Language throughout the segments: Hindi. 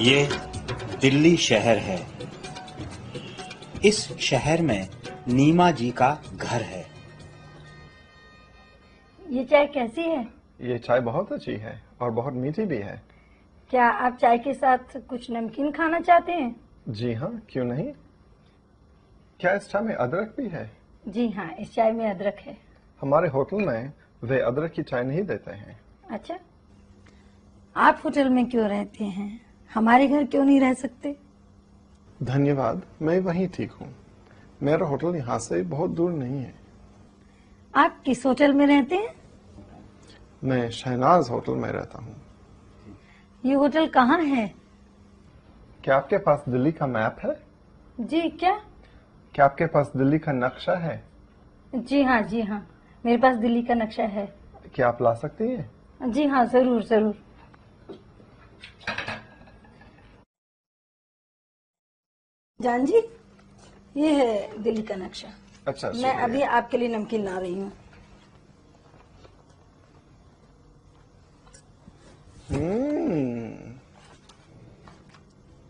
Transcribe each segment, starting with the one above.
ये दिल्ली शहर है। इस शहर में नीमा जी का घर है। ये चाय कैसी है? ये चाय बहुत अच्छी है और बहुत मीठी भी है। क्या आप चाय के साथ कुछ नमकीन खाना चाहते हैं? जी हाँ, क्यों नहीं। क्या इस चाय में अदरक भी है? जी हाँ, इस चाय में अदरक है। हमारे होटल में वे अदरक की चाय नहीं देते हैं। अच्छा, आप होटल में क्यों रहते हैं? हमारे घर क्यों नहीं रह सकते? धन्यवाद, मैं वहीं ठीक हूँ। मेरा होटल यहाँ से बहुत दूर नहीं है। आप किस होटल में रहते हैं? मैं शहनाज होटल में रहता हूँ। ये होटल कहाँ है? क्या आपके पास दिल्ली का मैप है? जी, क्या आपके पास दिल्ली का नक्शा है? जी हाँ, मेरे पास दिल्ली का नक्शा है। क्या आप ला सकती हैं? जी हाँ, जरूर। जान जी, ये है दिल्ली का नक्शा। अच्छा, मैं अभी आपके लिए नमकीन ला रही हूँ।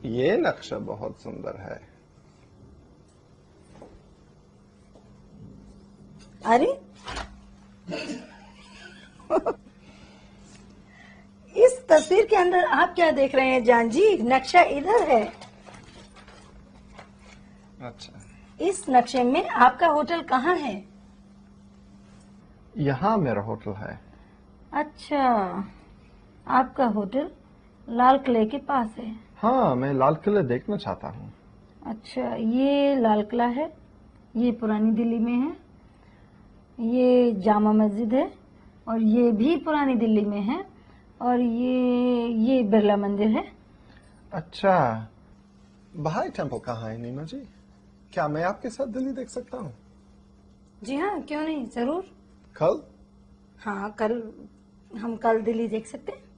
ये नक्शा बहुत सुंदर है। अरे इस तस्वीर के अंदर आप क्या देख रहे हैं जान जी? नक्शा इधर है। अच्छा, इस नक्शे में आपका होटल कहाँ है? यहाँ मेरा होटल है। अच्छा, आपका होटल लाल किले के पास है। हाँ, मैं लाल किला देखना चाहता हूँ। अच्छा, ये लाल किला है, ये पुरानी दिल्ली में है, ये जामा मस्जिद है और ये भी पुरानी दिल्ली में है और ये बिरला मंदिर है। अच्छा, बहाई टेम्पल कहाँ है नीमा जी? क्या मैं आपके साथ दिल्ली देख सकता हूँ? जी हाँ, क्यों नहीं, जरूर। कल? हाँ, हम कल दिल्ली देख सकते हैं।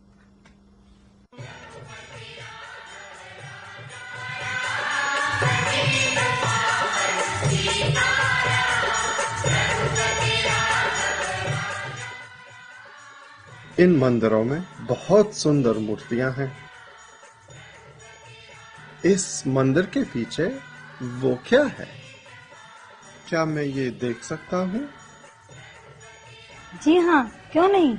इन मंदिरों में बहुत सुंदर मूर्तियां हैं। इस मंदिर के पीछे वो क्या है? क्या मैं ये देख सकता हूँ? जी हाँ, क्यों नहीं।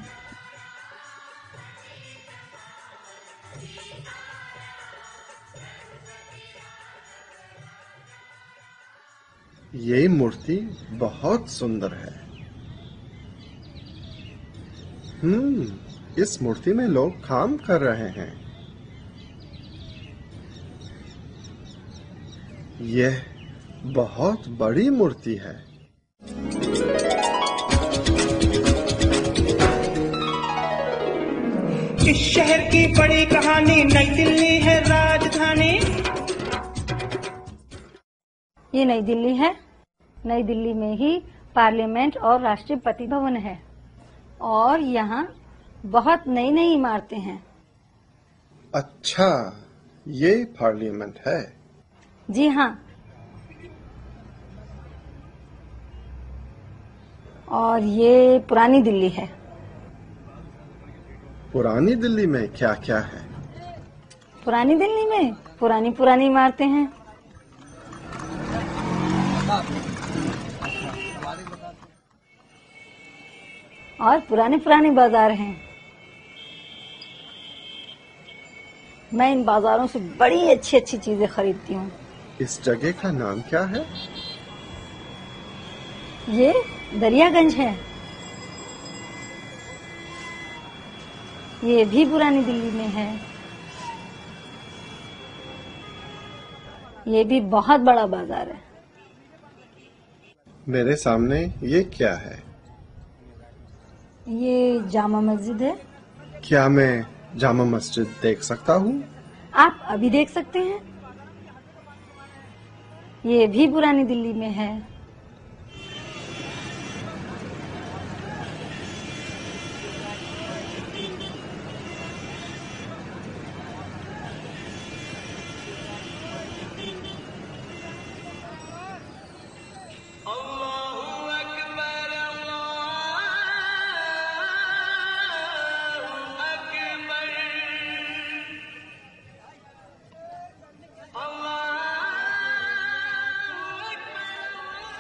ये मूर्ति बहुत सुंदर है। इस मूर्ति में लोग काम कर रहे हैं। यह बहुत बड़ी मूर्ति है। इस शहर की बड़ी कहानी, नई दिल्ली है राजधानी। ये नई दिल्ली है। नई दिल्ली में ही पार्लियामेंट और राष्ट्रपति भवन है और यहाँ बहुत नई इमारतें हैं। अच्छा, ये पार्लियामेंट है। जी हाँ, और ये पुरानी दिल्ली है। पुरानी दिल्ली में क्या क्या है? पुरानी दिल्ली में पुरानी इमारतें हैं। और पुराने बाजार हैं। मैं इन बाजारों से बड़ी अच्छी चीजें खरीदती हूँ। इस जगह का नाम क्या है? ये दरियागंज है। ये भी पुरानी दिल्ली में है। ये भी बहुत बड़ा बाजार है। मेरे सामने ये क्या है? ये जामा मस्जिद है। क्या मैं जामा मस्जिद देख सकता हूँ? आप अभी देख सकते हैं। ये भी पुरानी दिल्ली में है।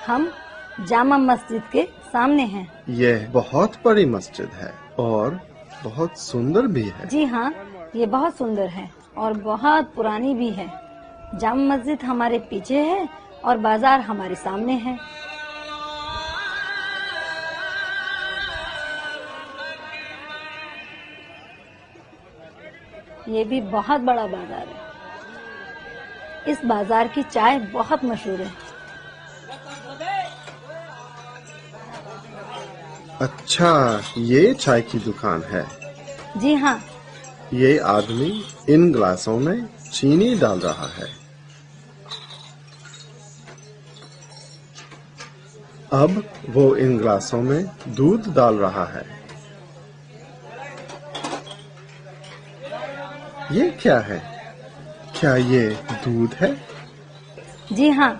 हम जामा मस्जिद के सामने हैं। यह बहुत बड़ी मस्जिद है और बहुत सुंदर भी है। जी हाँ, ये बहुत सुंदर है और बहुत पुरानी भी है। जामा मस्जिद हमारे पीछे है और बाजार हमारे सामने है। ये भी बहुत बड़ा बाजार है। इस बाजार की चाय बहुत मशहूर है। अच्छा, ये चाय की दुकान है। जी हाँ। ये आदमी इन गिलासों में चीनी डाल रहा है। अब वो इन गिलासों में दूध डाल रहा है। ये क्या है? क्या ये दूध है? जी हाँ।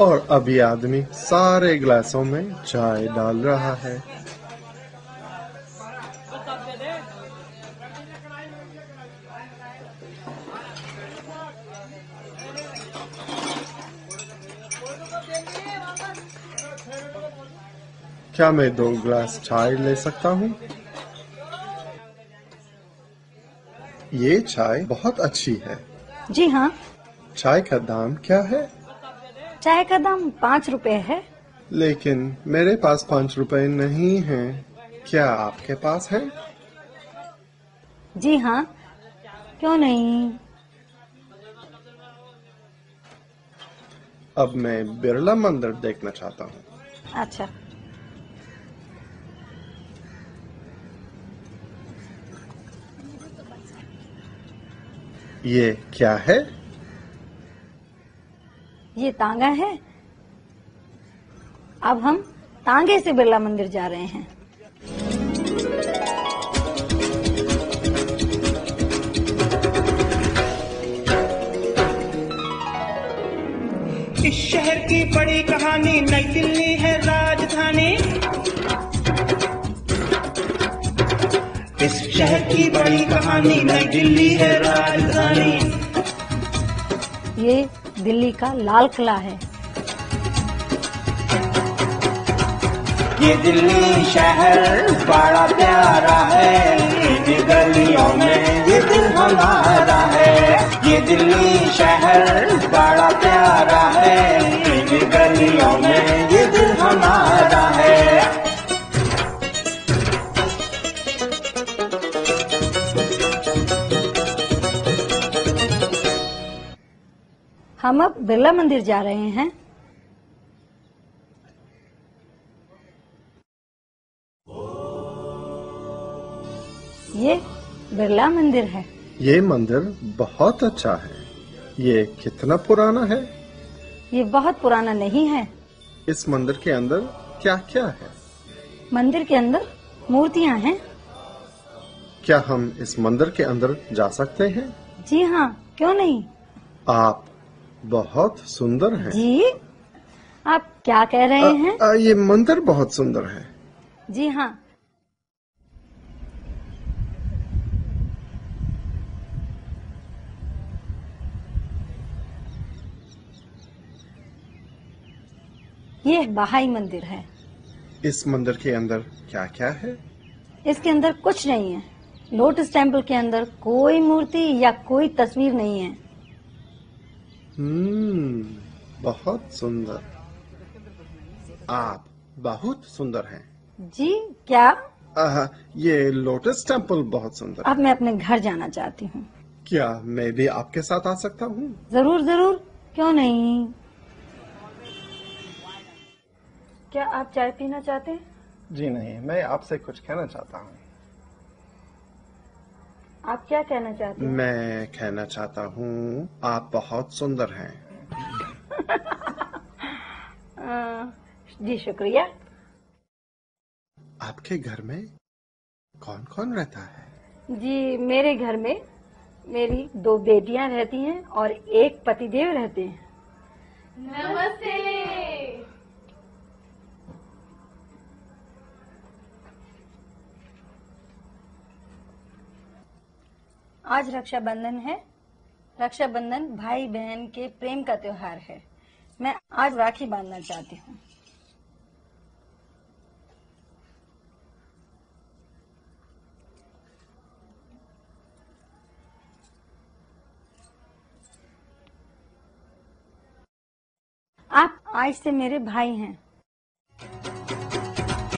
और अब ये आदमी सारे गिलासों में चाय डाल रहा है। क्या मैं 2 गिलास चाय ले सकता हूँ? ये चाय बहुत अच्छी है। जी हाँ। चाय का दाम क्या है? चाय का दाम 5 रुपए है। लेकिन मेरे पास 5 रुपए नहीं हैं। क्या आपके पास है? जी हाँ, क्यों नहीं। अब मैं बिरला मंदिर देखना चाहता हूँ। अच्छा। ये क्या है? ये तांगा है। अब हम तांगे से बिरला मंदिर जा रहे हैं। इस शहर की बड़ी कहानी, नई दिल्ली है राजधानी। इस शहर की बड़ी कहानी, नई दिल्ली है राजधानी। ये दिल्ली का लाल किला है। ये दिल्ली शहर बड़ा प्यारा है, इन गलियों में ये दिल हमारा है। ये दिल्ली शहर बड़ा प्यारा है, इन गलियों में ये दिल हमारा है। हम अब बिरला मंदिर जा रहे हैं। ये बिरला मंदिर है। ये मंदिर बहुत अच्छा है। ये कितना पुराना है? ये बहुत पुराना नहीं है। इस मंदिर के अंदर क्या क्या है? मंदिर के अंदर मूर्तियां हैं। क्या हम इस मंदिर के अंदर जा सकते हैं? जी हाँ, क्यों नहीं। आप बहुत सुंदर हैं। जी, आप क्या कह रहे हैं? ये मंदिर बहुत सुंदर है। जी हाँ। ये बहाई मंदिर है। इस मंदिर के अंदर क्या क्या है? इसके अंदर कुछ नहीं है। लोटस टेम्पल के अंदर कोई मूर्ति या कोई तस्वीर नहीं है। बहुत सुंदर। आप बहुत सुंदर हैं। जी, क्या? ये लोटस टेम्पल बहुत सुंदर। अब मैं अपने घर जाना चाहती हूँ। क्या मैं भी आपके साथ आ सकता हूँ? जरूर जरूर, क्यों नहीं। क्या आप चाय पीना चाहते हैं? जी नहीं, मैं आपसे कुछ कहना चाहता हूँ। आप क्या कहना चाहते हैं? मैं कहना चाहता हूँ आप बहुत सुंदर हैं। जी शुक्रिया। आपके घर में कौन कौन रहता है? जी, मेरे घर में मेरी 2 बेटियां रहती हैं और 1 पतिदेव रहते हैं। नमस्ते। आज रक्षाबंधन है। रक्षाबंधन भाई बहन के प्रेम का त्योहार है। मैं आज राखी बांधना चाहती हूँ। आप आज से मेरे भाई हैं।